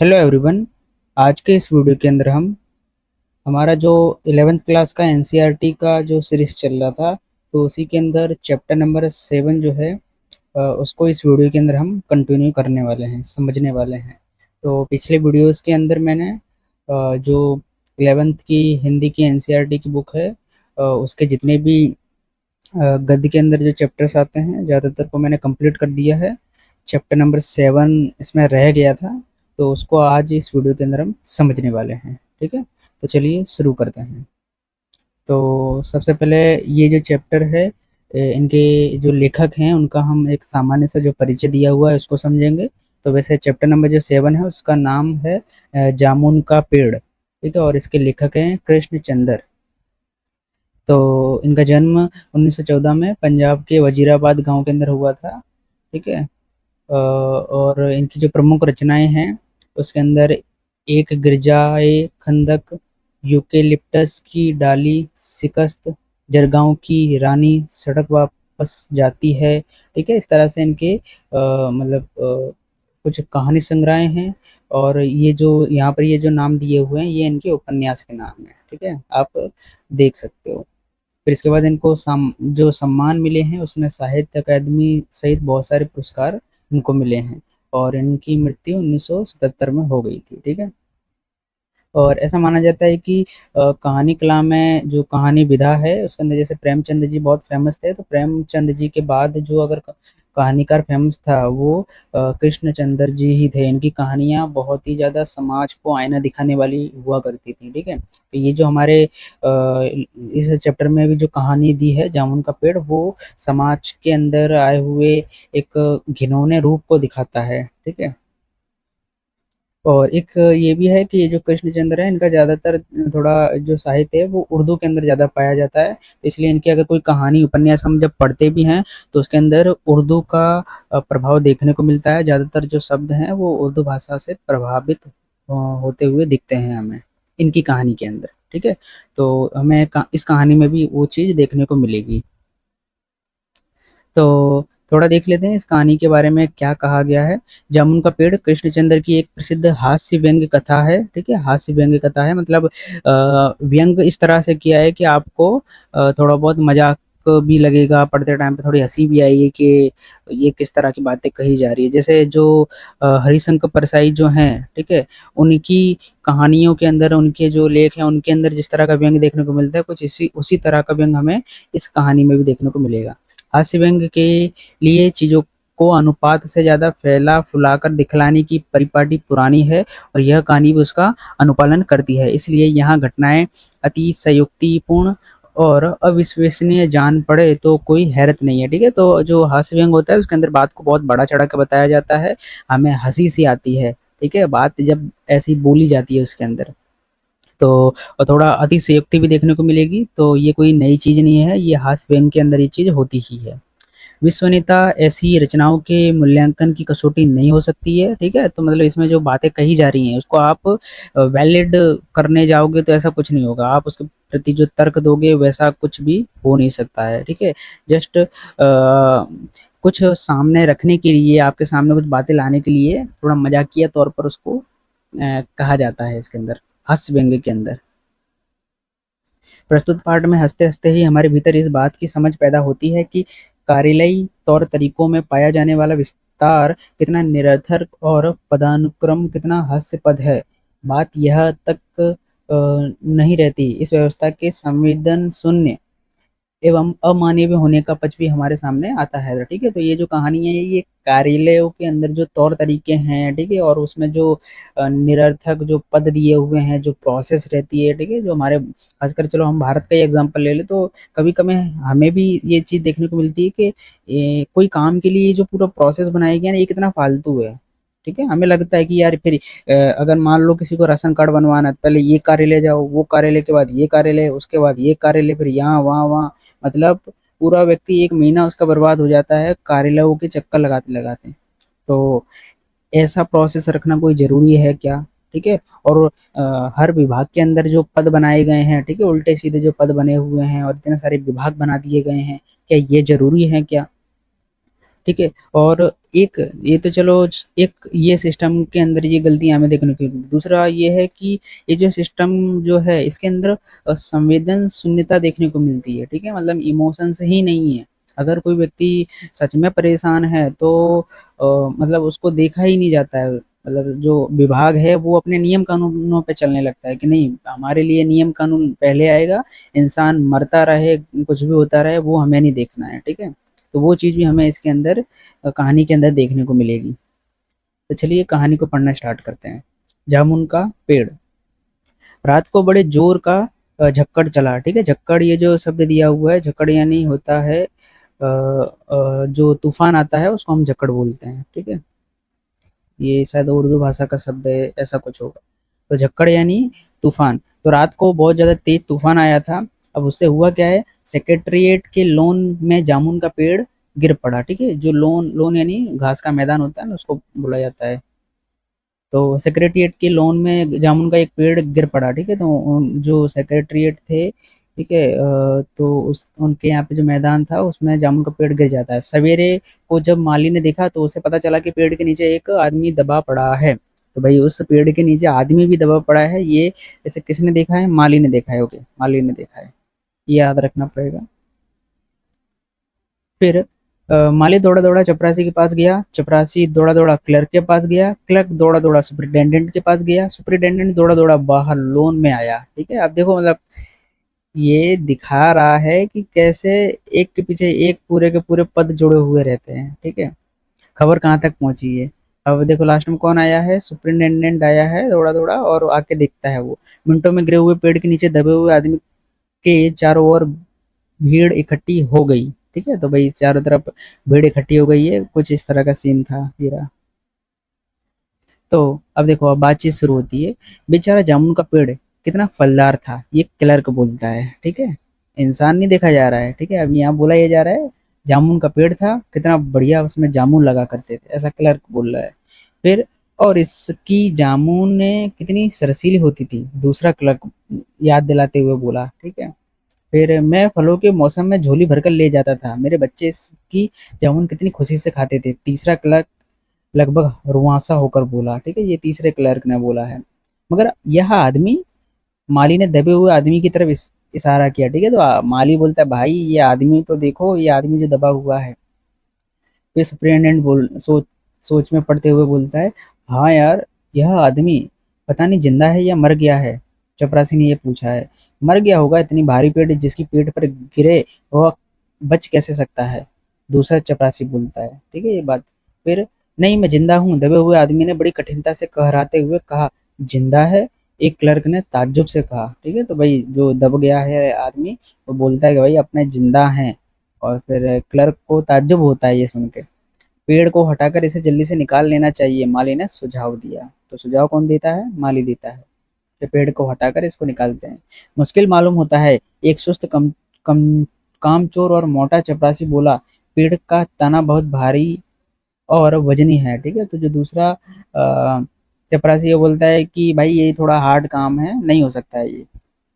Hello everyone. आज के इस वीडियो के अंदर हम हमारा जो 11th क्लास का एनसीईआरटी का जो सीरीज चल रहा था, तो उसी के अंदर चैप्टर नंबर 7 जो है उसको इस वीडियो के अंदर हम कंटिन्यू करने वाले हैं, समझने वाले हैं। तो पिछले वीडियोस के अंदर मैंने जो 11th की हिंदी की एनसीईआरटी की बुक है, उसके जितने भी गद्य के अंदर जो चैप्टर्स आते हैं ज़्यादातर को मैंने कंप्लीट कर दिया है। चैप्टर नंबर 7 इसमें रह गया था, तो उसको आज इस वीडियो के अंदर हम समझने वाले हैं। ठीक है, तो चलिए शुरू करते हैं। तो सबसे पहले ये जो चैप्टर है, इनके जो लेखक हैं उनका हम एक सामान्य सा जो परिचय दिया हुआ है उसको समझेंगे। तो वैसे चैप्टर नंबर जो 7 है उसका नाम है जामुन का पेड़। ठीक है, और इसके लेखक हैं कृष्णचंद्र। तो इनका जन्म 1914 में पंजाब के वजीराबाद गांव के अंदर हुआ था। ठीक है, और इनकी जो प्रमुख रचनाएं हैं उसके अंदर एक गिरजाए खंदक, यूकेलिप्टस की डाली शिकस्त, जरगांव की रानी सड़क वापस जाती है। ठीक है, इस तरह से इनके मतलब कुछ कहानी संग्रह हैं। और ये जो यहाँ पर ये जो नाम दिए हुए हैं ये इनके उपन्यास के नाम हैं। ठीक है, आप देख सकते हो। फिर इसके बाद इनको जो सम्मान मिले हैं उसमें साहित्य अकादमी सहित बहुत सारे पुरस्कार इनको मिले हैं। और इनकी मृत्यु 1977 में हो गई थी। ठीक है, और ऐसा माना जाता है कि कहानी कला में जो कहानी विधा है उसके अंदर जैसे प्रेमचंद जी बहुत फेमस थे, तो प्रेमचंद जी के बाद जो अगर कहानीकार फेमस था वो कृष्णचंद्र जी ही थे। इनकी कहानियाँ बहुत ही ज़्यादा समाज को आईना दिखाने वाली हुआ करती थी। ठीक है, तो ये जो हमारे इस चैप्टर में भी जो कहानी दी है जामुन का पेड़, वो समाज के अंदर आए हुए एक घिनौने रूप को दिखाता है। ठीक है, और एक ये भी है कि ये जो कृष्णचंद्र है इनका ज़्यादातर थोड़ा जो साहित्य है वो उर्दू के अंदर ज़्यादा पाया जाता है। तो इसलिए इनकी अगर कोई कहानी उपन्यास हम जब पढ़ते भी हैं तो उसके अंदर उर्दू का प्रभाव देखने को मिलता है। ज़्यादातर जो शब्द हैं वो उर्दू भाषा से प्रभावित होते हुए दिखते हैं हमें इनकी कहानी के अंदर। ठीक है, तो हमें इस कहानी में भी वो चीज़ देखने को मिलेगी। तो थोड़ा देख लेते हैं इस कहानी के बारे में क्या कहा गया है। जामुन का पेड़ कृष्णचंद्र की एक प्रसिद्ध हास्य व्यंग्य कथा है। ठीक है, हास्य व्यंग्य कथा है मतलब व्यंग इस तरह से किया है कि आपको थोड़ा बहुत मजाक भी लगेगा, पढ़ते टाइम पे थोड़ी हंसी भी आएगी कि ये किस तरह की बातें कही जा रही है। जैसे जो हरिशंकर परसाई जो हैं, ठीक है, उनकी कहानियों के अंदर उनके जो लेख हैं उनके अंदर जिस तरह का व्यंग देखने को मिलता है कुछ इसी उसी तरह का व्यंग हमें इस कहानी में भी देखने को मिलेगा। हास्य व्यंग के लिए चीज़ों को अनुपात से ज़्यादा फैला फुलाकर दिखलाने की परिपाटी पुरानी है और यह कहानी भी उसका अनुपालन करती है। इसलिए यहाँ घटनाएं अति संयुक्तिपूर्ण और अविश्वसनीय जान पड़े तो कोई हैरत नहीं है। ठीक है, तो जो हास्य व्यंग होता है उसके अंदर बात को बहुत बड़ा चढ़ा के बताया जाता है, हमें हंसी सी आती है। ठीक है, बात जब ऐसी बोली जाती है उसके अंदर तो, और थोड़ा अतिशयोक्ति भी देखने को मिलेगी। तो ये कोई नई चीज़ नहीं है, ये हास्य व्यंग के अंदर ये चीज़ होती ही है। विश्वनीयता ऐसी रचनाओं के मूल्यांकन की कसौटी नहीं हो सकती है। ठीक है, तो मतलब इसमें जो बातें कही जा रही हैं उसको आप वैलिड करने जाओगे तो ऐसा कुछ नहीं होगा, आप उसके प्रति जो तर्क दोगे वैसा कुछ भी हो नहीं सकता है। ठीक है, जस्ट कुछ सामने रखने के लिए, आपके सामने कुछ बातें लाने के लिए थोड़ा मजाकिया तौर पर उसको कहा जाता है इसके अंदर, हास्य व्यंग्य के अंदर। प्रस्तुत पाठ में हँसते-हँसते ही हमारे भीतर इस बात की समझ पैदा होती है कि कार्यालयी तौर तरीकों में पाया जाने वाला विस्तार कितना निरर्थक और पदानुक्रम कितना हास्यास्पद है। बात यह तक नहीं रहती, इस व्यवस्था के संवेदन शून्य एवं अमानवीय होने का पक्ष भी हमारे सामने आता है। ठीक है, तो ये जो कहानी है ये कार्यालयों के अंदर जो तौर तरीके हैं, ठीक है, और उसमें जो निरर्थक जो पद दिए हुए हैं, जो प्रोसेस रहती है, ठीक है, जो हमारे खासकर चलो हम भारत का ही एग्जांपल ले लें तो कभी कभी हमें भी ये चीज़ देखने को मिलती है कि कोई काम के लिए जो पूरा प्रोसेस बनाया गया ना ये कितना फालतू है। ठीक है, हमें लगता है कि यार फिर अगर मान लो किसी को राशन कार्ड बनवाना है तो पहले ये कार्यालय जाओ, वो कार्यालय के बाद ये कार्यालय, उसके बाद ये कार्यालय, फिर यहाँ वहाँ वहाँ, मतलब पूरा व्यक्ति 1 महीना उसका बर्बाद हो जाता है कार्यालयों के चक्कर लगाते-लगाते। तो ऐसा प्रोसेस रखना कोई ज़रूरी है क्या? ठीक है? और हर विभाग के अंदर जो पद बनाए गए हैं, ठीक है? उल्टे-सीधे जो पद बने हुए हैं और इतने सारे विभाग बना दिए गए हैं, क्या ये ज़रूरी है क्या? ठीक है? और एक ये तो चलो एक ये सिस्टम के अंदर ये गलतियाँ हमें देखने को मिली। दूसरा ये है कि ये जो सिस्टम जो है इसके अंदर संवेदन शून्यता देखने को मिलती है, ठीक है? मतलब इमोशंस ही नहीं है। अगर कोई व्यक्ति सच में परेशान है तो मतलब उसको देखा ही नहीं जाता है। मतलब जो विभाग है वो अपने नियम कानूनों पे चलने लगता है कि नहीं, हमारे लिए नियम कानून पहले आएगा, इंसान मरता रहे, कुछ भी होता रहे, वो हमें नहीं देखना है, ठीक है? तो वो चीज़ भी हमें इसके अंदर कहानी के अंदर देखने को मिलेगी। तो चलिए कहानी को पढ़ना स्टार्ट करते हैं। जामुन का पेड़। रात को बड़े जोर का झक्कड़ चला, ठीक है? झक्कड़ ये जो शब्द दिया हुआ है, झक्कड़ यानी होता है जो तूफान आता है उसको हम झक्कड़ बोलते हैं, ठीक है? ये शायद उर्दू भाषा का शब्द है, ऐसा कुछ होगा। तो झक्कड़ यानी तूफान। तो रात को बहुत ज़्यादा तेज तूफान आया था। अब उससे हुआ क्या है, सेक्रेटेरिएट के लॉन में जामुन का पेड़ गिर पड़ा, ठीक है? जो लॉन लॉन यानी घास का मैदान होता है ना, उसको बोला जाता है। तो सेक्रेटेरिएट के लॉन में जामुन का एक पेड़ गिर पड़ा, ठीक है? तो जो सेक्रेटेरिएट थे, ठीक है, तो उस उनके यहाँ पे जो मैदान था उसमें जामुन का पेड़ गिर जाता है। सवेरे को जब माली ने देखा तो उसे पता चला कि पेड़ के नीचे एक आदमी दबा पड़ा है। तो भाई उस पेड़ के नीचे आदमी भी दबा पड़ा है, ये ऐसे किसने देखा है? माली ने देखा है। ओके, माली ने देखा है, ये याद रखना पड़ेगा। फिर माली दौड़ा-दौड़ा चपरासी के पास गया, चपरासी दौड़ा-दौड़ा क्लर्क के पास गया, क्लर्क दौड़ा-दौड़ा सुपरिटेंडेंट के पास गया, सुपरिटेंडेंट दौड़ा-दौड़ा बाहर लॉन में आया, ठीक है? अब देखो मतलब ये दिखा रहा है कि कैसे एक के पीछे एक पूरे के पूरे पद जुड़े हुए रहते हैं, ठीक है? खबर कहाँ तक पहुँची है। अब देखो लास्ट में कौन आया है? सुपरिटेंडेंट आया है दौड़ा-दौड़ा और आके देखता है वो। मिनटों में गिरे हुए पेड़ के नीचे दबे हुए आदमी के चारों ओर भीड़ इकट्ठी हो गई, ठीक है? तो भाई चारों तरफ भीड़ इकट्ठी हो गई है, कुछ इस तरह का सीन था ये रहा। तो अब देखो अब बातचीत शुरू होती है। बेचारा जामुन का पेड़ कितना फलदार था, ये क्लर्क बोलता है, ठीक है? इंसान नहीं देखा जा रहा है, ठीक है? अब यहाँ बोला ये जा रहा है जामुन का पेड़ था, कितना बढ़िया उसमें जामुन लगा करते थे, ऐसा क्लर्क बोल रहा है। फिर और इसकी जामुनें कितनी रसीली होती थी, दूसरा क्लर्क याद दिलाते हुए बोला, ठीक है? फिर मैं फलों के मौसम में झोली भरकर ले जाता था, मेरे बच्चे इसकी जामुन कितनी खुशी से खाते थे, तीसरा क्लर्क लगभग रुआंसा होकर बोला, ठीक है? ये तीसरे क्लर्क ने बोला है। मगर यह आदमी, माली ने दबे हुए आदमी की तरफ इशारा किया, ठीक है? तो माली बोलता है भाई ये आदमी तो देखो, ये आदमी जो दबा हुआ है। फिर सुपरिटेंडेंट सोच में पड़ते हुए बोलता है, हाँ यार, यह आदमी पता नहीं जिंदा है या मर गया है। चपरासी ने ये पूछा है। मर गया होगा, इतनी भारी पेट जिसकी पीठ पर गिरे वह बच कैसे सकता है? दूसरा चपरासी बोलता है, ठीक है ये बात। फिर नहीं, मैं जिंदा हूँ, दबे हुए आदमी ने बड़ी कठिनता से कहराते हुए कहा। जिंदा है? एक क्लर्क ने ताज्जुब से कहा, ठीक है? तो भाई जो दब गया है आदमी वो बोलता है कि भाई अपने जिंदा हैं। और फिर क्लर्क को ताज्जुब होता है ये सुन के। पेड़ को हटाकर इसे जल्दी से निकाल लेना चाहिए, माली ने सुझाव दिया। तो सुझाव कौन देता है? माली देता है कि पेड़ को हटाकर इसको निकालते हैं। मुश्किल मालूम होता है, एक सुस्त कम कामचोर और मोटा चपरासी बोला। पेड़ का तना बहुत भारी और वजनी है, ठीक है? तो जो दूसरा चपरासी ये बोलता है कि भाई ये थोड़ा हार्ड काम है, नहीं हो सकता है ये।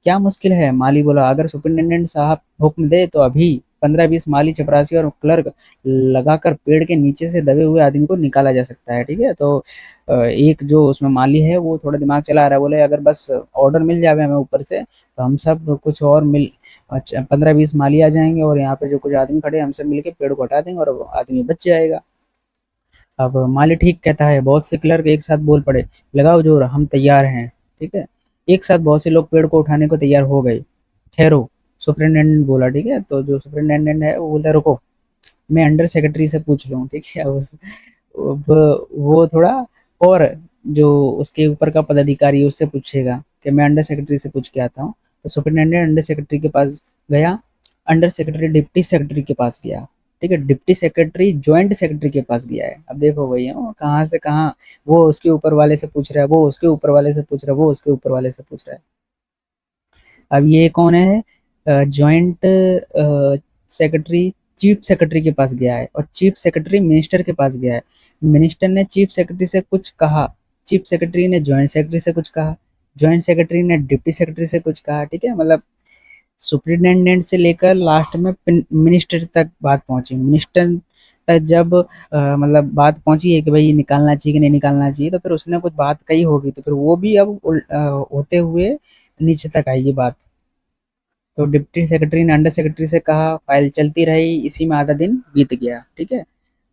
क्या मुश्किल है? माली बोला। अगर सुपरिटेंडेंट साहब हुक्म दे तो अभी 15-20 माली चपरासी और क्लर्क लगाकर पेड़ के नीचे से दबे हुए आदमी को निकाला जा सकता है, ठीक है? तो एक जो उसमें माली है वो थोड़ा दिमाग चला रहा है, बोले अगर बस ऑर्डर मिल जाए हमें ऊपर से तो हम सब कुछ और मिल 15-20 माली आ जाएंगे और यहाँ पे जो कुछ आदमी खड़े हैं हम सब मिलके पेड़ को हटा देंगे और आदमी बच जाएगा। अब माली ठीक कहता है। बहुत से क्लर्क एक साथ बोल पड़े, लगाओ जोर, हम तैयार हैं, ठीक है? एक साथ बहुत से लोग पेड़ को उठाने को तैयार हो गए। ठहरो, सुपरिटेंडेंट बोला, ठीक है? तो जो सुपरिटेंडेंट है वो बोलता है रुको, मैं अंडर सेक्रेटरी से पूछ लूँ, ठीक है? वो थोड़ा और जो उसके ऊपर का पदाधिकारी है उससे पूछेगा कि मैं अंडर सेक्रेटरी से पूछ के आता हूँ। तो सुपरिटेंडेंट अंडर सेक्रेटरी के पास गया, अंडर सेक्रेटरी डिप्टी सेक्रेटरी के पास गया, ठीक है? डिप्टी सेक्रेटरी जॉइंट सेक्रेटरी के पास गया है। अब देखो भैया वो कहाँ से कहाँ, वो उसके ऊपर वाले से पूछ रहा है, वो उसके ऊपर वाले से पूछ रहा है, वो उसके ऊपर वाले से पूछ रहा है। अब ये कौन है? जॉइंट सेक्रेटरी चीफ सेक्रेटरी के पास गया है और चीफ सेक्रेटरी मिनिस्टर के पास गया है। मिनिस्टर ने चीफ सेक्रेटरी से कुछ कहा, चीफ सेक्रेटरी ने जॉइंट सेक्रेटरी से कुछ कहा, जॉइंट सेक्रेटरी ने डिप्टी सेक्रेटरी से कुछ कहा, ठीक है? मतलब सुपरिटेंडेंट से लेकर लास्ट में मिनिस्टर तक बात पहुंची। मिनिस्टर तक जब मतलब बात पहुँची है कि भई निकालना चाहिए कि नहीं निकालना चाहिए, तो फिर उसने कुछ बात कही होगी, तो फिर वो भी अब होते हुए नीचे तक आई ये बात। तो डिप्टी सेक्रेटरी ने अंडर सेक्रेटरी से कहा, फाइल चलती रही, इसी में आधा दिन बीत गया, ठीक है।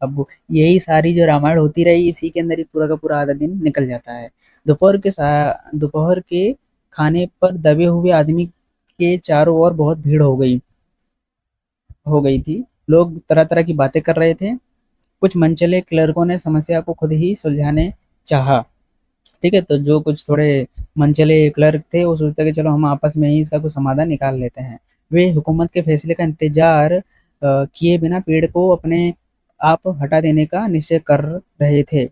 अब यही सारी जो रामायण होती रही, इसी के अंदर ही पूरा का पूरा आधा दिन निकल जाता है। दोपहर के खाने पर दबे हुए आदमी के चारों ओर बहुत भीड़ हो गई थी। लोग तरह तरह की बातें कर रहे थे। कुछ मनचले क्लर्कों ने समस्या को खुद ही सुलझाने चाहा। ठीक है, तो जो कुछ थोड़े मनचले क्लर्क थे वो सोचते कि चलो हम आपस में ही इसका कुछ समाधान निकाल लेते हैं। वे हुकूमत के फैसले का इंतजार किए बिना पेड़ को अपने आप हटा देने का निश्चय कर रहे थे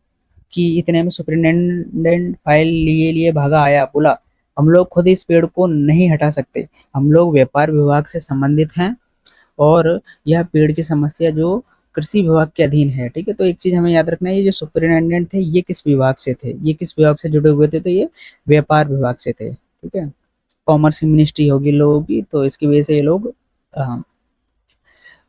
कि इतने में सुपरिटेंडेंट फाइल लिए लिए भागा आया। बोला, हम लोग खुद इस पेड़ को नहीं हटा सकते, हम लोग व्यापार विभाग से संबंधित हैं और यह पेड़ की समस्या जो कृषि विभाग के अधीन है। ठीक है, तो एक चीज हमें याद रखना है, ये जो सुपरिटेंडेंट थे ये किस विभाग से थे, ये किस विभाग से जुड़े हुए थे, तो ये व्यापार विभाग से थे। ठीक है, कॉमर्स मिनिस्ट्री होगी लोगों की, तो इसकी वजह से ये लोग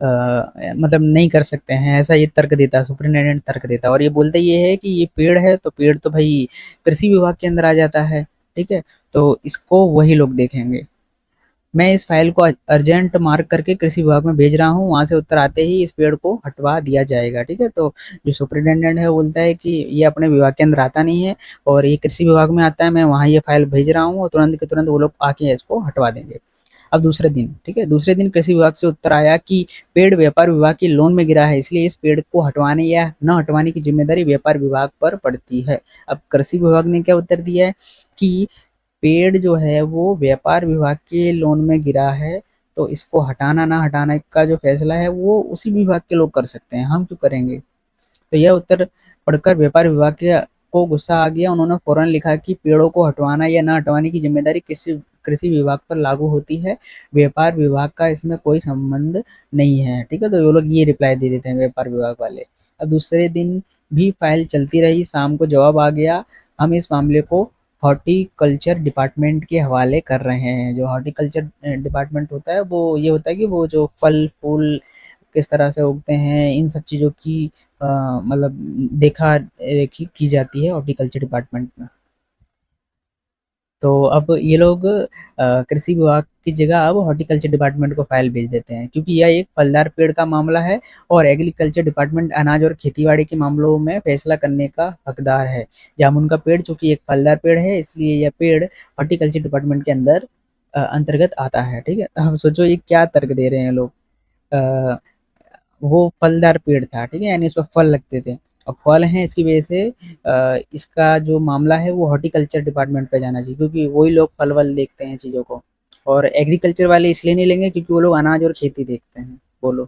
मतलब नहीं कर सकते हैं ऐसा, ये तर्क देता है, सुपरिटेंडेंट तर्क देता है और ये बोलते ये है कि ये पेड़ है तो पेड़ तो भाई कृषि विभाग के अंदर आ जाता है। ठीक है, तो इसको वही लोग देखेंगे। मैं इस फाइल को अर्जेंट मार्क करके कृषि विभाग में भेज रहा हूँ, वहाँ से उत्तर आते ही इस पेड़ को हटवा दिया जाएगा। ठीक है, तो जो सुपरिटेंडेंट है वो बोलता है कि ये अपने विभाग के अंदर आता नहीं है और ये कृषि विभाग में आता है, मैं वहाँ ये फाइल भेज रहा हूँ और तुरंत के तुरंत वो लोग आके इसको हटवा देंगे। अब दूसरे दिन, ठीक है, दूसरे दिन कृषि विभाग से उत्तर आया कि पेड़ व्यापार विभाग के लोन में गिरा है, इसलिए इस पेड़ को हटवाने या न हटवाने की जिम्मेदारी व्यापार विभाग पर पड़ती है। अब कृषि विभाग ने क्या उत्तर दिया है कि पेड़ जो है वो व्यापार विभाग के लोन में गिरा है, तो इसको हटाना ना हटाने का जो फैसला है वो उसी विभाग के लोग कर सकते हैं, हम क्यों करेंगे। तो यह उत्तर पढ़कर व्यापार विभाग के को गुस्सा आ गया। उन्होंने फौरन लिखा कि पेड़ों को हटवाना या न हटवाने की जिम्मेदारी किसी कृषि विभाग पर लागू होती है, व्यापार विभाग का इसमें कोई संबंध नहीं है। ठीक है, तो वो लोग ये रिप्लाई दे देते हैं व्यापार विभाग वाले। अब दूसरे दिन भी फाइल चलती रही, शाम को जवाब आ गया, हम इस मामले को हॉर्टिकल्चर डिपार्टमेंट के हवाले कर रहे हैं। जो हॉर्टिकल्चर डिपार्टमेंट होता है वो ये होता है कि वो जो फल फूल किस तरह से उगते हैं इन सब चीज़ों की मतलब देखा रेखी की जाती है हॉर्टिकल्चर डिपार्टमेंट में। तो अब ये लोग कृषि विभाग की जगह अब हॉर्टिकल्चर डिपार्टमेंट को फाइल भेज देते हैं, क्योंकि यह एक फलदार पेड़ का मामला है और एग्रीकल्चर डिपार्टमेंट अनाज और खेतीबाड़ी के मामलों में फैसला करने का हकदार है। जामुन का पेड़ चूंकि एक फलदार पेड़ है, इसलिए यह पेड़ हॉर्टिकल्चर डिपार्टमेंट के अंदर अंतर्गत आता है। ठीक है, अब सोचो ये क्या तर्क दे रहे हैं लोग। अ, वो फलदार पेड़ था, ठीक है, यानी उसपे फल लगते थे। अब फल हैं इसकी वजह से इसका जो मामला है वो हॉर्टिकल्चर डिपार्टमेंट पे जाना चाहिए, क्योंकि वही लोग फल-वल देखते हैं चीज़ों को। और एग्रीकल्चर वाले इसलिए नहीं लेंगे क्योंकि वो लोग अनाज और खेती देखते हैं। बोलो,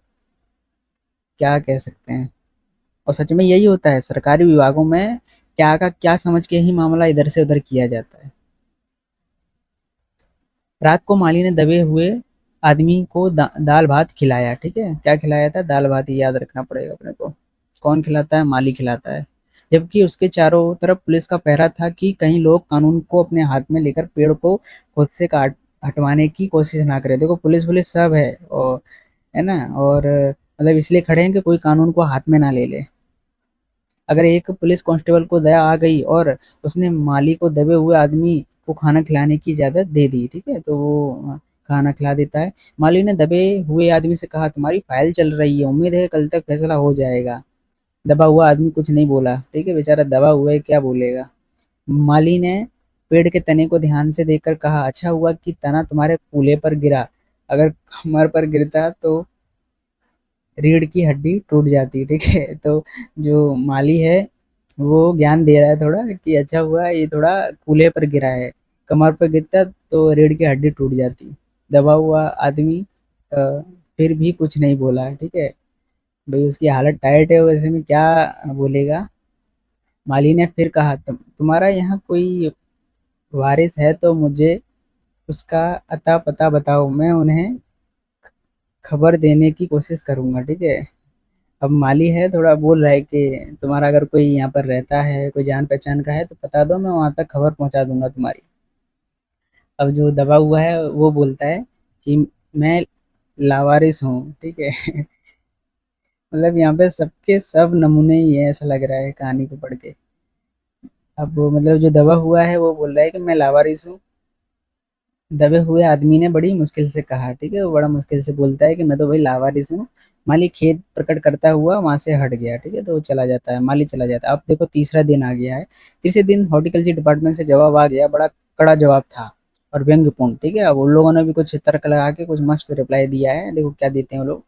क्या कह सकते हैं? और सच में यही होता है, सरकारी विभागों में क्या का क्या समझ के ही मामला इधर से उधर किया जाता है। रात को माली ने दबे हुए आदमी को दाल भात खिलाया। ठीक है, क्या खिलाया था? दाल भात, ही याद रखना पड़ेगा अपने को। कौन खिलाता है? माली खिलाता है। जबकि उसके चारों तरफ पुलिस का पहरा था कि कहीं लोग कानून को अपने हाथ में लेकर पेड़ को खुद से काट हटवाने की कोशिश ना करें। देखो पुलिस पुलिस सब है और है ना, और मतलब इसलिए खड़े हैं कि कोई कानून को हाथ में ना ले ले। अगर एक पुलिस कांस्टेबल को दया आ गई और उसने माली को दबे हुए आदमी को खाना खिलाने की इजाज़त दे दी, ठीक है? तो वो खाना खिला देता है। माली ने दबे हुए आदमी से कहा, तुम्हारी फाइल चल रही है, उम्मीद है कल तक फैसला हो जाएगा। दबा हुआ आदमी कुछ नहीं बोला, ठीक है, बेचारा दबा हुआ है, क्या बोलेगा। माली ने पेड़ के तने को ध्यान से देखकर कहा, अच्छा हुआ कि तना तुम्हारे कूल्हे पर गिरा, अगर कमर पर गिरता तो रीढ़ की हड्डी टूट जाती। ठीक है, तो जो माली है वो ज्ञान दे रहा है थोड़ा कि अच्छा हुआ ये थोड़ा कूल्हे पर गिरा है, कमर पर गिरता तो रीढ़ की हड्डी टूट जाती। दबा हुआ आदमी फिर भी कुछ नहीं बोला। ठीक है, भाई उसकी हालत टाइट है, वैसे में क्या बोलेगा। माली ने फिर कहा, तुम्हारा यहाँ कोई वारिस है तो मुझे उसका अता पता बताओ, मैं उन्हें खबर देने की कोशिश करूंगा। ठीक है, अब माली है थोड़ा बोल रहा है कि तुम्हारा अगर कोई यहाँ पर रहता है, कोई जान पहचान का है तो बता दो, मैं वहाँ तक खबर पहुँचा दूंगा तुम्हारी। अब जो दबा हुआ है वो बोलता है कि मैं लावारिस हूँ। ठीक है मतलब यहाँ पे सबके सब नमूने ही है, ऐसा लग रहा है कहानी को पढ़ के। अब वो मतलब जो दबा हुआ है वो बोल रहा है कि मैं लावारिस हूँ। दबे हुए आदमी ने बड़ी मुश्किल से कहा, ठीक है, वो बड़ा मुश्किल से बोलता है कि मैं तो भाई लावारिस हूँ। माली खेद प्रकट करता हुआ वहां से हट गया, ठीक है, तो वो चला जाता है, माली चला जाता है। अब देखो तीसरा दिन आ गया है। तीसरे दिन हॉर्टिकल्चर डिपार्टमेंट से जवाब आ गया, बड़ा कड़ा जवाब था और व्यंग्यपूर्ण, ठीक है। अब उन लोगों ने भी कुछ तर्क लगा के कुछ मस्त रिप्लाई दिया है, देखो क्या देते हैं वो लोग।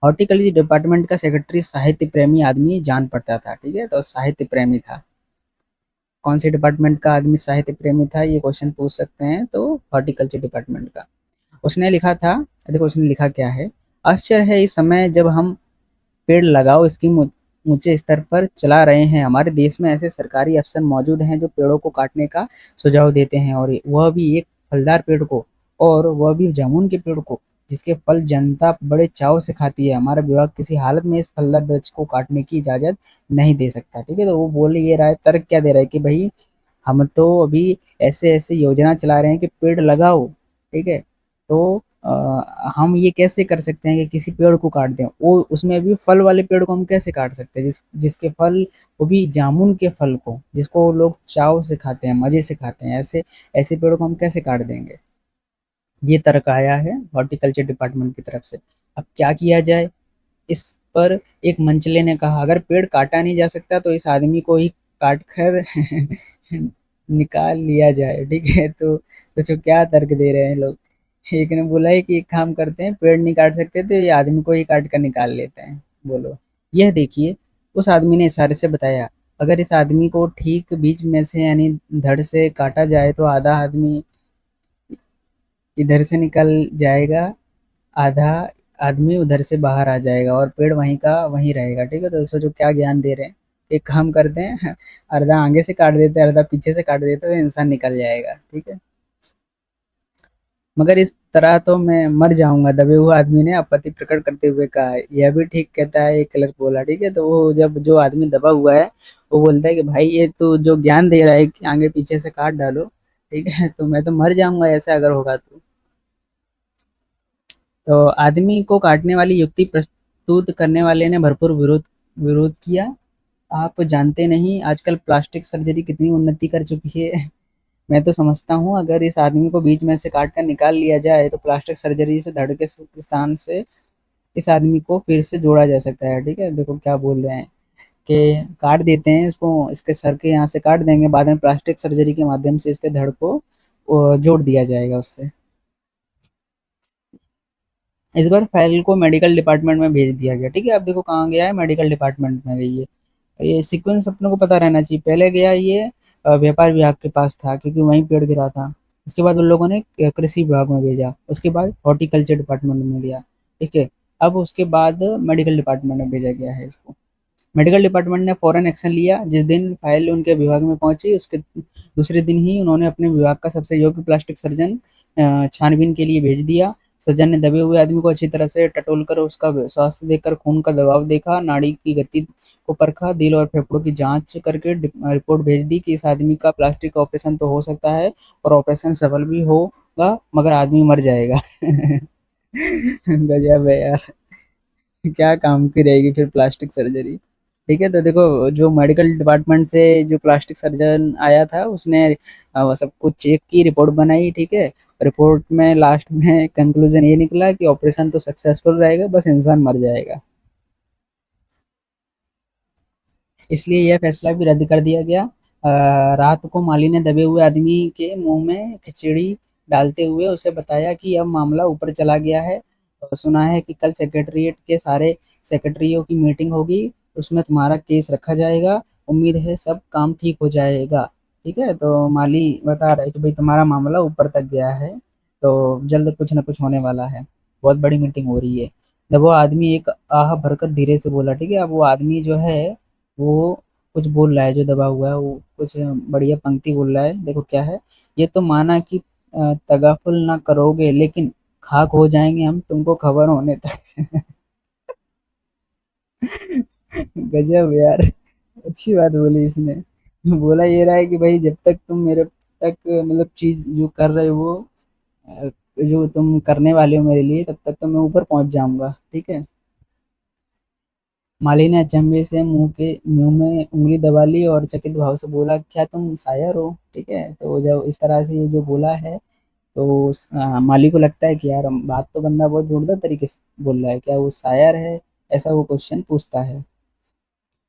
हॉर्टिकल्चर डिपार्टमेंट का सेक्रेटरी साहित्य प्रेमी आदमी जान पड़ता था, ठीक है, तो साहित्य प्रेमी था। कौन से डिपार्टमेंट का आदमी साहित्य प्रेमी था, ये क्वेश्चन पूछ सकते हैं, तो हॉर्टिकल्चर डिपार्टमेंट का। उसने लिखा था, देखो उसने लिखा क्या है। आश्चर्य है इस समय जब हम पेड़ लगाओ स्कीम ऊंचे स्तर पर चला रहे हैं, हमारे देश में ऐसे सरकारी अफसर मौजूद हैं जो पेड़ों को काटने का सुझाव देते हैं, और वह भी एक फलदार पेड़ को, और वह भी जामुन के पेड़ को, जिसके फल जनता बड़े चाव से खाती है। हमारा विभाग किसी हालत में इस फलदार वृक्ष को काटने की इजाजत नहीं दे सकता, ठीक है। तो वो बोल ये रहा है, तर्क क्या दे रहा है कि भाई हम तो अभी ऐसे ऐसे योजना चला रहे हैं कि पेड़ लगाओ, ठीक है। तो हम ये कैसे कर सकते हैं कि किसी पेड़ को काट दें, वो उसमें भी फल वाले पेड़ को हम कैसे काट सकते हैं, जिसके फल, वो भी जामुन के फल को, जिसको लोग चाव से खाते हैं, मजे से खाते हैं, ऐसे ऐसे पेड़ को हम कैसे काट देंगे। ये तर्क आया है हॉर्टिकल्चर डिपार्टमेंट की तरफ से। अब क्या किया जाए इस पर। एक मंचले ने कहा, अगर पेड़ काटा नहीं जा सकता तो इस आदमी को ही काट कर निकाल लिया जाए, ठीक है। तो सोचो क्या तर्क दे रहे हैं लोग। एक ने बोला है कि एक काम करते हैं, पेड़ नहीं काट सकते तो ये आदमी को ही काट कर निकाल लेते हैं। बोलो। यह देखिए, उस आदमी ने इशारे से बताया, अगर इस आदमी को ठीक बीच में से यानी धड़ से काटा जाए तो आधा आदमी इधर से निकल जाएगा, आधा आदमी उधर से बाहर आ जाएगा और पेड़ वहीं का वहीं रहेगा, ठीक है। तो सोचो क्या ज्ञान दे रहे हैं। एक काम करते हैं, अर्धा आगे से काट देते हैं, अर्धा पीछे से काट देते हैं, तो इंसान निकल जाएगा, ठीक है। मगर इस तरह तो मैं मर जाऊंगा, दबे हुए आदमी ने आपत्ति प्रकट करते हुए कहा। यह भी ठीक कहता है, एक क्लर्क बोला, ठीक है। तो वो जब जो आदमी दबा हुआ है वो बोलता है कि भाई ये तो जो ज्ञान दे रहा है कि आगे पीछे से काट डालो, ठीक है, तो मैं तो मर जाऊंगा ऐसा अगर होगा तो। तो आदमी को काटने वाली युक्ति प्रस्तुत करने वाले ने भरपूर विरोध विरोध किया। आप जानते नहीं आजकल प्लास्टिक सर्जरी कितनी उन्नति कर चुकी है। मैं तो समझता हूँ अगर इस आदमी को बीच में से काट कर निकाल लिया जाए तो प्लास्टिक सर्जरी से धड़ के स्थान से इस आदमी को फिर से जोड़ा जा सकता है, ठीक है। देखो क्या बोल रहे हैं कि काट देते हैं इसको, इसके सर के यहाँ से काट देंगे, बाद में प्लास्टिक सर्जरी के माध्यम से इसके धड़ को जोड़ दिया जाएगा उससे। इस बार फाइल को मेडिकल डिपार्टमेंट में भेज दिया गया, ठीक है। अब देखो कहाँ गया है, मेडिकल डिपार्टमेंट में गई है। ये सीक्वेंस अपने को पता रहना चाहिए, पहले गया ये व्यापार विभाग के पास था क्योंकि वहीं पेड़ गिरा था। उसके बाद उन लोगों ने कृषि विभाग में भेजा, उसके बाद हॉर्टिकल्चर डिपार्टमेंट में गया, ठीक है। अब उसके बाद मेडिकल डिपार्टमेंट में भेजा गया है इसको। मेडिकल डिपार्टमेंट ने फौरन एक्शन लिया, जिस दिन फाइल उनके विभाग में पहुंची उसके दूसरे दिन ही उन्होंने अपने विभाग का सबसे योग्य प्लास्टिक सर्जन छानबीन के लिए भेज दिया। सर्जन ने दबे हुए आदमी को अच्छी तरह से टटोल कर उसका स्वास्थ्य देखकर खून का दबाव देखा, नाड़ी की गति को परखा, दिल और फेफड़ों की जांच करके रिपोर्ट भेज दी कि इस आदमी का प्लास्टिक ऑपरेशन तो हो सकता है और ऑपरेशन सफल भी होगा, मगर आदमी मर जाएगा। गजब है यार। क्या काम की रहेगी फिर प्लास्टिक सर्जरी, ठीक है। तो देखो जो मेडिकल डिपार्टमेंट से जो प्लास्टिक सर्जन आया था उसने वो सब कुछ चेक की, रिपोर्ट बनाई, ठीक है। रिपोर्ट में लास्ट में कंक्लूजन ये निकला कि ऑपरेशन तो सक्सेसफुल रहेगा, बस इंसान मर जाएगा। इसलिए यह फैसला भी रद्द कर दिया गया। रात को माली ने दबे हुए आदमी के मुंह में खिचड़ी डालते हुए उसे बताया कि अब मामला ऊपर चला गया है। सुना है कि कल सेक्रेटरीट के सारे सेक्रेटरियों की मीटिंग होगी, उसमें तुम्हारा केस रखा जाएगा, उम्मीद है सब काम ठीक हो जाएगा, ठीक है। तो माली बता रहा है कि भाई तुम्हारा मामला ऊपर तक गया है, तो जल्द कुछ ना कुछ होने वाला है, बहुत बड़ी मीटिंग हो रही है। जब वो आदमी एक आह भरकर धीरे से बोला, ठीक है। अब वो आदमी जो है वो कुछ बोल रहा है, जो दबा हुआ है वो कुछ बढ़िया पंक्ति बोल रहा है, देखो क्या है। ये तो माना कि तगाफुल ना करोगे लेकिन खाक हो जाएंगे हम तुमको खबर होने तक। गजब यार, अच्छी बात बोली इसने। बोला ये रहा है कि भाई जब तक तुम मेरे तक मतलब चीज जो कर रहे हो, अ, जो तुम करने वाले हो मेरे लिए, तब तक तो मैं ऊपर पहुंच जाऊंगा, ठीक है। माली ने अचंभे से मुंह में उंगली दबा ली और चकित भाव से बोला, क्या तुम शायर हो? ठीक है, तो जब इस तरह से ये जो बोला है, तो माली को लगता है कि यार बात तो बंदा बहुत जोरदार तरीके से बोल रहा है, क्या वो शायर है? ऐसा वो क्वेश्चन पूछता है।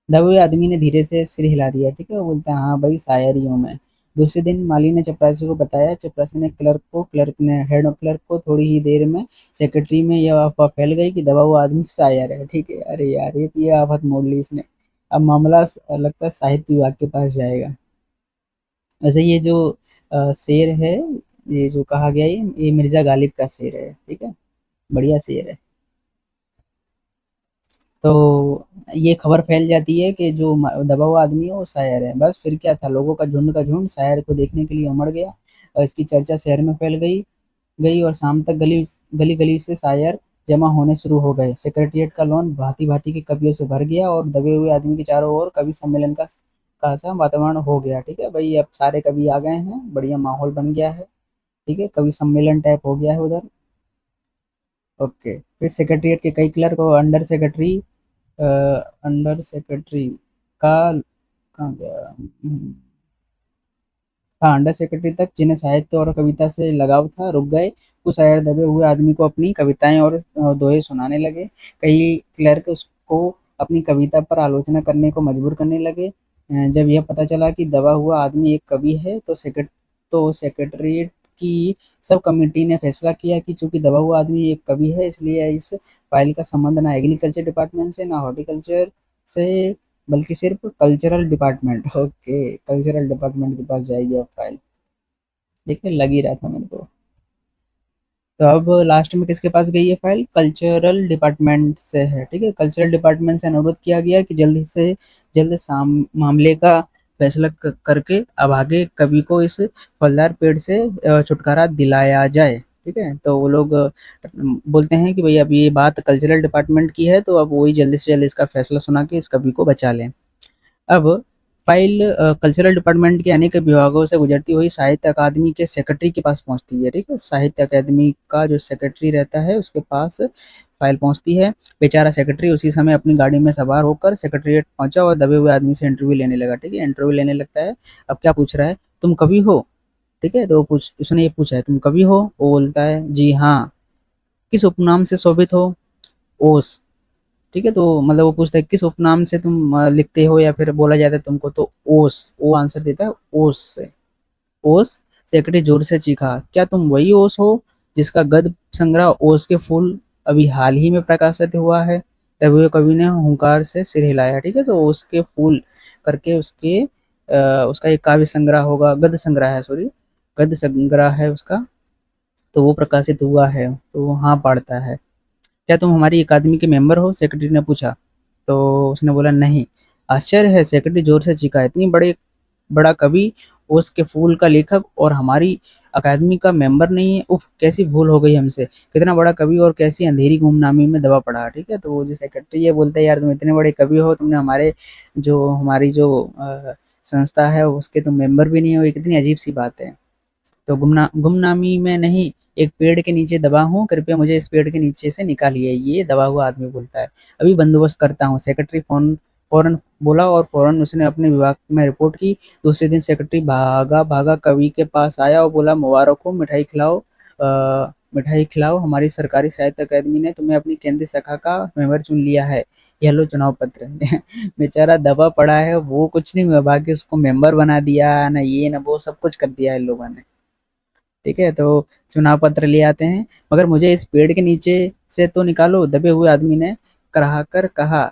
तब वो आदमी ने धीरे से सिर हिला दिया। ठीक है, वो बोलता है, हाँ भाई शायर ही हूँ मैं। दूसरे दिन माली ने चपरासी को बताया। चपरासी ने क्लर्क ने हेड ऑफ क्लर्क को। थोड़ी ही देर में सेक्रेटरी में यह अफवाह फैल गई कि दबा हुआ आदमी शायर है। ठीक है, अरे यार ये आफत मोड़ ली इसने। अब मामला लगता है साहित्य विभाग के पास जाएगा। वैसे ये जो शेर है, ये जो कहा गया, ये मिर्जा गालिब का शेर है। ठीक है, बढ़िया शेर है। तो ये खबर फैल जाती है कि जो दबा हुआ आदमी है वो शायर है। बस फिर क्या था, लोगों का झुंड शायर को देखने के लिए उमड़ गया और इसकी चर्चा शहर में फैल गई गई और शाम तक गली गली गली से शायर जमा होने शुरू हो गए। सेक्रेटेरिएट का लॉन भांति भांति के कवियों से भर गया और दबे हुए आदमी के चारों ओर कवि सम्मेलन का सा वातावरण हो गया। ठीक है भाई, अब सारे कवि आ गए हैं, बढ़िया माहौल बन गया है। ठीक है, कवि सम्मेलन टाइप हो गया है उधर। ओके, फिर सेक्रेटेरिएट के कई क्लर्क और अंडर सेक्रेटरी का कहाँ गया? हाँ, अंडर सेक्रेटरी तक, जिन्हें साहित्य और कविता से लगाव था, रुक गए। कुछ शायर दबे हुए आदमी को अपनी कविताएं और दोहे सुनाने लगे। कई क्लर्क उसको अपनी कविता पर आलोचना करने को मजबूर करने लगे। जब यह पता चला कि दबा हुआ आदमी एक कवि है, तो सेक्रेटरीट की सब कमेटी ने फैसला किया कि चूंकि दबा हुआ आदमी एक कवि है, इसलिए इस फाइल का संबंध ना एग्रीकल्चर डिपार्टमेंट से, ना हॉर्टिकल्चर से, बल्कि सिर्फ cultural department, okay, cultural department के पास जाएगी अब फाइल। देखिए, लग ही रहा था मेरे को। तो अब लास्ट में किसके पास गई है फाइल? कल्चरल डिपार्टमेंट से है। ठीक है, कल्चरल डिपार्टमेंट से अनुरोध किया गया कि जल्द मामले का फैसला करके अब आगे कवि को इस फलदार पेड़ से छुटकारा दिलाया जाए। ठीक है, तो वो लोग बोलते हैं कि भाई अब ये बात कल्चरल डिपार्टमेंट की है, तो अब वही जल्दी से जल्दी इसका फैसला सुना के इस कवि को बचा लें। अब फाइल कल्चरल डिपार्टमेंट के अनेक विभागों से गुजरती हुई साहित्य अकादमी के सेक्रेटरी के पास पहुंचती है। ठीक है, साहित्य अकादमी का जो सेक्रेटरी रहता है उसके पास फाइल पहुंचती है। बेचारा सेक्रेटरी उसी समय अपनी गाड़ी में सवार होकर सेक्रेटरीट पहुंचा और दबे हुए आदमी से इंटरव्यू लेने लगा। ठीक है, इंटरव्यू लेने लगता है। अब क्या पूछ रहा है? तुम कवि हो? ठीक है, तो उसने ये पूछा है, तुम कवि हो? वो बोलता है, जी हाँ। किस उपनाम से शोभित हो? ओस। ठीक है, तो मतलब वो पूछता है किस उपनाम से तुम लिखते हो या फिर बोला जाता है तुमको, तो ओस, वो आंसर देता है ओस से। ओस। सेक्रेटरी जोर से चीखा, क्या तुम वही ओस हो जिसका गद्य संग्रह ओस के फूल अभी हाल ही में प्रकाशित हुआ है? तभी हुए कवि ने हुंकार से सिर हिलाया। ठीक है, तो ओस के फूल करके उसका एक काव्य संग्रह होगा, गद्य संग्रह है, सॉरी, गद्य संग्रह है उसका, तो वो प्रकाशित हुआ है, तो वो हाँ पढ़ता है। क्या तुम हमारी अकादमी के मेंबर हो? सेक्रेटरी ने पूछा। तो उसने बोला, नहीं। आश्चर्य है, सेक्रेटरी जोर से चीखा, इतनी बड़ा कवि, ओस के फूल का लेखक और हमारी अकादमी का मेंबर नहीं है? उफ, कैसी भूल हो गई हमसे। कितना बड़ा कवि और कैसी अंधेरी गुमनामी में दबा पड़ा। ठीक है, तो वो जो सेक्रेटरी है बोलता है, यार तुम इतने बड़े कवि हो, तुमने हमारी जो संस्था है उसके तुम मेंबर भी नहीं हो, ये कितनी अजीब सी बात है। तो गुमनामी में नहीं, एक पेड़ के नीचे दबा हूँ, कृपया मुझे इस पेड़ के नीचे से निकालिए, ये दबा हुआ आदमी बोलता है। अभी बंदोबस्त करता हूँ, सेक्रेटरी फौरन बोला और फौरन उसने अपने विभाग में रिपोर्ट की। दूसरे दिन सेक्रेटरी भागा भागा कवि के पास आया और बोला, मुबारक हो, मिठाई खिलाओ, हमारी सरकारी साहित्य अकादमी ने तुम्हें अपनी केंद्रीय शाखा का मेंबर चुन लिया है, यह लो चुनाव पत्र। बेचारा दबा पड़ा है, वो कुछ नहीं हुआ, बाकी उसको मेंबर बना दिया ना, ये ना वो, सब कुछ कर दिया इन लोगों ने। ठीक है, तो चुनाव पत्र ले आते हैं, मगर मुझे इस पेड़ के नीचे से तो निकालो, दबे हुए आदमी ने कराह कर कहा।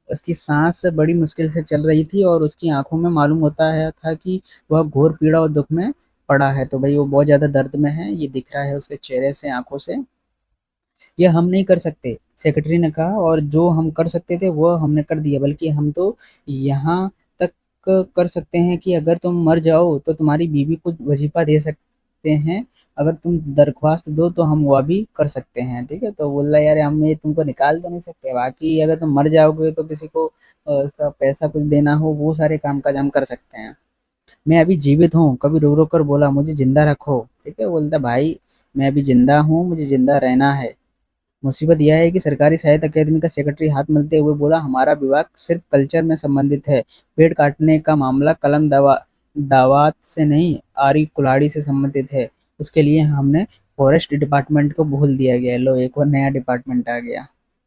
उसकी सांस बड़ी मुश्किल से चल रही थी और उसकी आंखों में मालूम होता है था कि वह घोर पीड़ा और दुख में पड़ा है। तो भाई वो बहुत ज्यादा दर्द में है, ये दिख रहा है उसके चेहरे से, आंखों से। यह हम नहीं कर सकते, सेक्रेटरी ने कहा, और जो हम कर सकते थे वह हमने कर दिया, बल्कि हम तो यहाँ तक कर सकते हैं कि अगर तुम मर जाओ तो तुम्हारी बीवी को वजीफा दे सकते हैं, अगर तुम दरख्वास्त दो तो हम वह भी कर सकते हैं। ठीक है, तो बोल रहा है, यार हम ये तुमको निकाल तो नहीं सकते, बाकी अगर तुम मर जाओगे तो किसी को उसका पैसा कुछ देना हो, वो सारे काम काज हम कर सकते हैं। मैं अभी जीवित हूँ, कभी रो रो कर बोला, मुझे जिंदा रखो। ठीक है, बोलता भाई मैं अभी जिंदा हूँ, मुझे जिंदा रहना है, मुसीबत यह है कि सरकारी साहित्य अकादमी का सेक्रेटरी हाथ मलते हुए बोला, हमारा विभाग सिर्फ कल्चर में संबंधित है, पेड़ काटने का मामला कलम दावात से नहीं आरी कुल्हाड़ी से संबंधित है, उसके लिए हमने फॉरेस्ट डिपार्टमेंट को भूल दिया गया। लो एक और नया डिपार्टमेंट आ गया।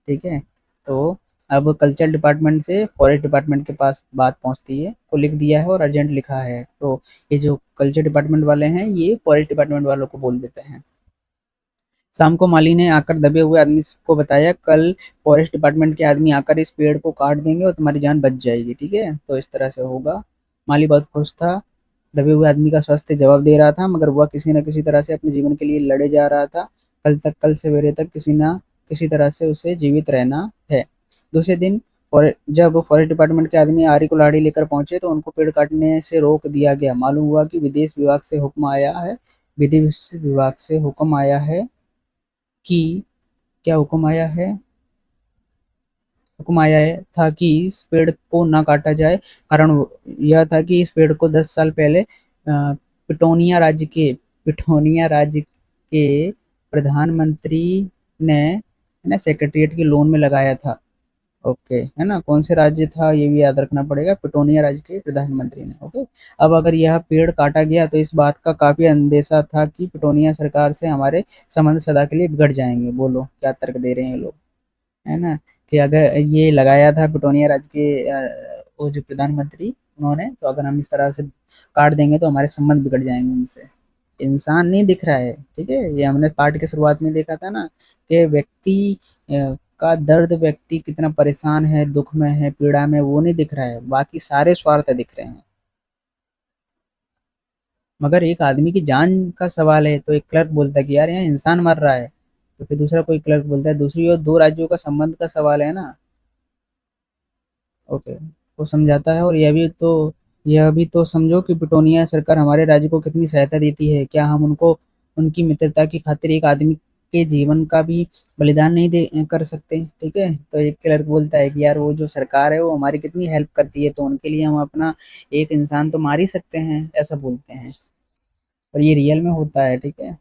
ठीक है, तो अब कल्चर डिपार्टमेंट से फॉरेस्ट डिपार्टमेंट के पास बात पहुंचती है, को लिख दिया है और अर्जेंट लिखा है, तो ये जो कल्चर डिपार्टमेंट वाले हैं ये फॉरेस्ट डिपार्टमेंट वालों को बोल देते हैं। शाम को माली ने आकर दबे हुए आदमी को बताया, कल फॉरेस्ट डिपार्टमेंट के आदमी आकर इस पेड़ को काट देंगे और तुम्हारी जान बच जाएगी। ठीक है, तो इस तरह से होगा। माली बहुत खुश था। दबे हुए आदमी का स्वास्थ्य जवाब दे रहा था, मगर वह किसी न किसी तरह से अपने जीवन के लिए लड़े जा रहा था। कल सवेरे तक किसी न किसी तरह से उसे जीवित रहना है। दूसरे दिन जब फॉरेस्ट डिपार्टमेंट के आदमी आरी कुल्हाड़ी लेकर पहुंचे तो उनको पेड़ काटने से रोक दिया गया। मालूम हुआ कि विदेश विभाग से हुक्म आया है कि क्या हुक्म आया है था कि इस पेड़ को ना काटा जाए। कारण यह था कि इस पेड़ को 10 साल पहले पिटोनिया राज्य के पिटोनिया राज्य के प्रधानमंत्री ने सेक्रेटरीट के लोन में लगाया था। ओके, है ना, कौन से राज्य था ये भी याद रखना पड़ेगा, पिटोनिया राज्य के प्रधानमंत्री ने। ओके, अब अगर यह पेड़ काटा गया तो इस बात का काफी अंदेशा था कि पिटोनिया सरकार से हमारे संबंध सदा के लिए बिगड़ जाएंगे। बोलो क्या तर्क दे रहे हैं लोग, है ना, कि अगर ये लगाया था पिटोनिया राज्य के वो जो प्रधानमंत्री उन्होंने, तो अगर हम इस तरह से काट देंगे तो हमारे संबंध बिगड़ जाएंगे उनसे। इंसान नहीं दिख रहा है। ठीक है, ये हमने पार्ट के शुरुआत में देखा था ना कि व्यक्ति का दर्द, व्यक्ति कितना परेशान है, दुख में है, पीड़ा में, वो नहीं दिख रहा है, बाकी सारे स्वार्थ दिख रहे हैं। मगर एक आदमी की जान का सवाल है तो एक क्लर्क बोलता है कि यार यहाँ इंसान मर रहा है, तो फिर दूसरा कोई क्लर्क बोलता है दूसरी ओर दो राज्यों का संबंध का सवाल है ना। ओके, वो समझाता है, और यह भी तो समझो कि ब्रिटानिया सरकार हमारे राज्य को कितनी सहायता देती है, क्या हम उनको उनकी मित्रता की खातिर एक आदमी के जीवन का भी बलिदान नहीं दे कर सकते। ठीक है, तो एक क्लर्क बोलता है कि यार वो जो सरकार है वो हमारी कितनी हेल्प करती है, तो उनके लिए हम अपना एक इंसान तो मार ही सकते हैं, ऐसा बोलते हैं। और ये रियल में होता है। ठीक है,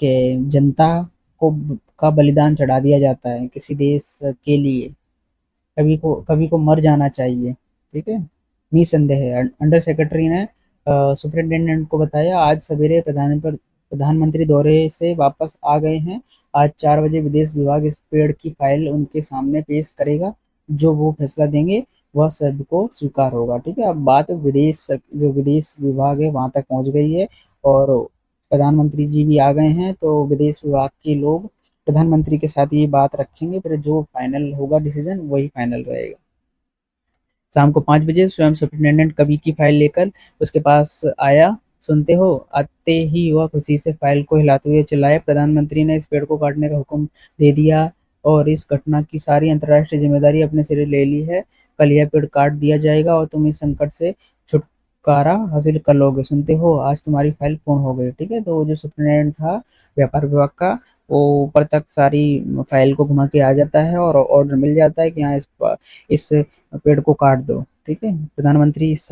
कि जनता को का बलिदान चढ़ा दिया जाता है किसी देश के लिए, कभी को मर जाना चाहिए। ठीक है, निसंदेह है। अंडर सेक्रेटरी ने सुपरिटेंडेंट को बताया, आज सवेरे प्रधानमंत्री दौरे से वापस आ गए हैं। आज 4 बजे विदेश विभाग इस पेड़ की फाइल उनके सामने पेश करेगा, जो वो फैसला देंगे वह सबको स्वीकार होगा। ठीक है, अब बात जो विदेश विभाग है वहां तक पहुंच गई है, और प्रधानमंत्री जी भी आ गए हैं, तो विदेश विभाग के लोग प्रधानमंत्री के साथ ये बात रखेंगे, फिर जो फाइनल होगा डिसीजन वही फाइनल रहेगा। शाम को 5 बजे स्वयं सुपरिटेंडेंट कवि की फाइल लेकर उसके पास आया। सुनते हो, आते ही वह खुशी से फाइल को हिलाते हुए चिल्लाया, प्रधानमंत्री ने इस पेड़ को काटने का हुक्म दे दिया और इस घटना की सारी अंतर्राष्ट्रीय जिम्मेदारी अपने सिरे ले ली है। कल यह पेड़ काट दिया जाएगा और तुम इस संकट से छुटकारा हासिल कर लोगे। सुनते हो, आज तुम्हारी फाइल पूर्ण हो गई। ठीक है, तो वो जो सुपरिटेंडेंट था व्यापार विभाग का, वो ऊपर तक सारी फाइल को घुमा के आ जाता है और ऑर्डर मिल जाता है कि हाँ इस पेड़ को काट दो। ठीक है, प्रधानमंत्री इस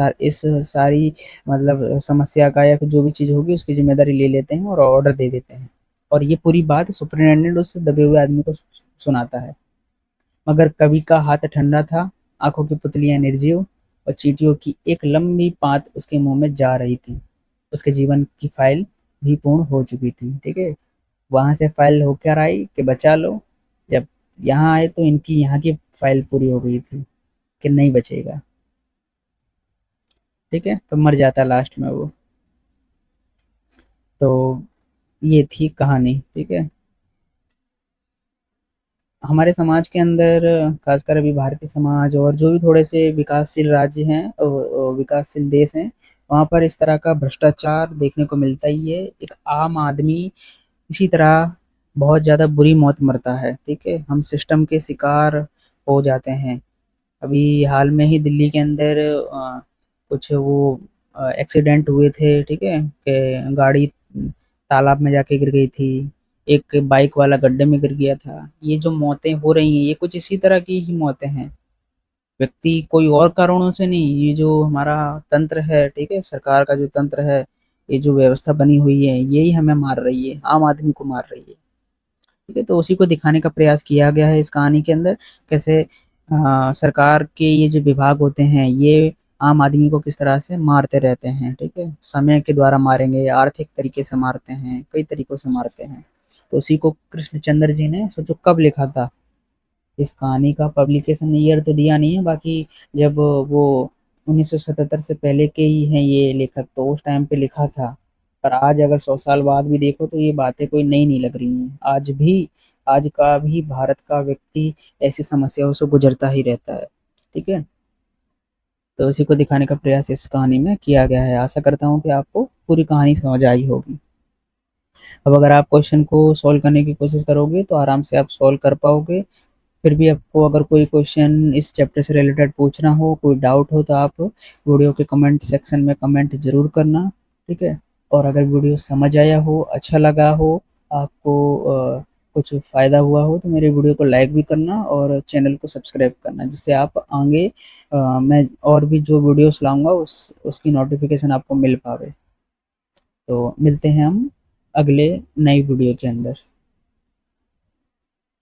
सारी मतलब समस्या का या फिर जो भी चीज़ होगी उसकी जिम्मेदारी ले लेते हैं और ऑर्डर दे देते हैं, और ये पूरी बात सुपरिटेंडेंट उस दबे हुए आदमी को सुनाता है। मगर कवि का हाथ ठंडा था, आंखों की पुतलियां निर्जीव, और चींटियों की एक लंबी पात उसके मुंह में जा रही थी। उसके जीवन की फाइल भी पूर्ण हो चुकी थी। ठीक है, वहां से फाइल होकर आई कि बचा लो, जब यहाँ आए तो इनकी यहाँ की फाइल पूरी हो गई थी कि नहीं बचेगा। ठीक है, तो मर जाता लास्ट में वो। तो ये थी कहानी। ठीक है, हमारे समाज के अंदर, खासकर अभी भारतीय समाज और जो भी थोड़े से विकासशील राज्य हैं, विकासशील देश हैं, वहाँ पर इस तरह का भ्रष्टाचार देखने को मिलता ही है। एक आम आदमी इसी तरह बहुत ज़्यादा बुरी मौत मरता है। ठीक है, हम सिस्टम के शिकार हो जाते हैं। अभी हाल में ही दिल्ली के अंदर कुछ वो एक्सीडेंट हुए थे। ठीक है, कि गाड़ी तालाब में जाके गिर गई थी, एक बाइक वाला गड्ढे में गिर गया था। ये जो मौतें हो रही हैं ये कुछ इसी तरह की ही मौतें हैं, व्यक्ति कोई और कारणों से नहीं। ये जो हमारा तंत्र है, ठीक है, सरकार का जो तंत्र है, ये जो व्यवस्था बनी हुई है, यही हमें मार रही है, आम आदमी को मार रही है। ठीक है, तो उसी को दिखाने का प्रयास किया गया है इस कहानी के अंदर। कैसे सरकार के ये जो विभाग होते हैं, ये आम आदमी को किस तरह से मारते रहते हैं, ठीक है? समय के द्वारा मारेंगे या आर्थिक तरीके से मारते हैं, कई तरीकों से मारते हैं। तो उसी को कृष्णचंद्र जी ने सोचो कब लिखा था? इस कहानी का पब्लिकेशन ईयर तो दिया नहीं है, बाकी जब वो 1977 से पहले के ही हैं ये लेखक, तो उस टाइम पे लिखा था। पर आज अगर 100 साल बाद भी देखो तो ये बातें कोई नई नहीं लग रही हैं। आज का भी भारत का व्यक्ति ऐसी समस्याओं से गुजरता ही रहता है, ठीक है? तो उसी को दिखाने का प्रयास इस कहानी में किया गया है। आशा करता हूँ कि आपको पूरी कहानी समझ आई होगी। अब अगर आप क्वेश्चन को सॉल्व करने की कोशिश करोगे तो आराम से आप सॉल्व कर पाओगे। फिर भी आपको अगर कोई क्वेश्चन इस चैप्टर से रिलेटेड पूछना हो, कोई डाउट हो, तो आप वीडियो के कमेंट सेक्शन में कमेंट ज़रूर करना, ठीक है? और अगर वीडियो समझ आया हो, अच्छा लगा हो, आपको कुछ फ़ायदा हुआ हो, तो मेरे वीडियो को लाइक भी करना और चैनल को सब्सक्राइब करना, जिससे आप आगे मैं और भी जो वीडियोस लाऊँगा उसकी नोटिफ़िकेशन आपको मिल पावे। तो मिलते हैं हम अगले नई वीडियो के अंदर।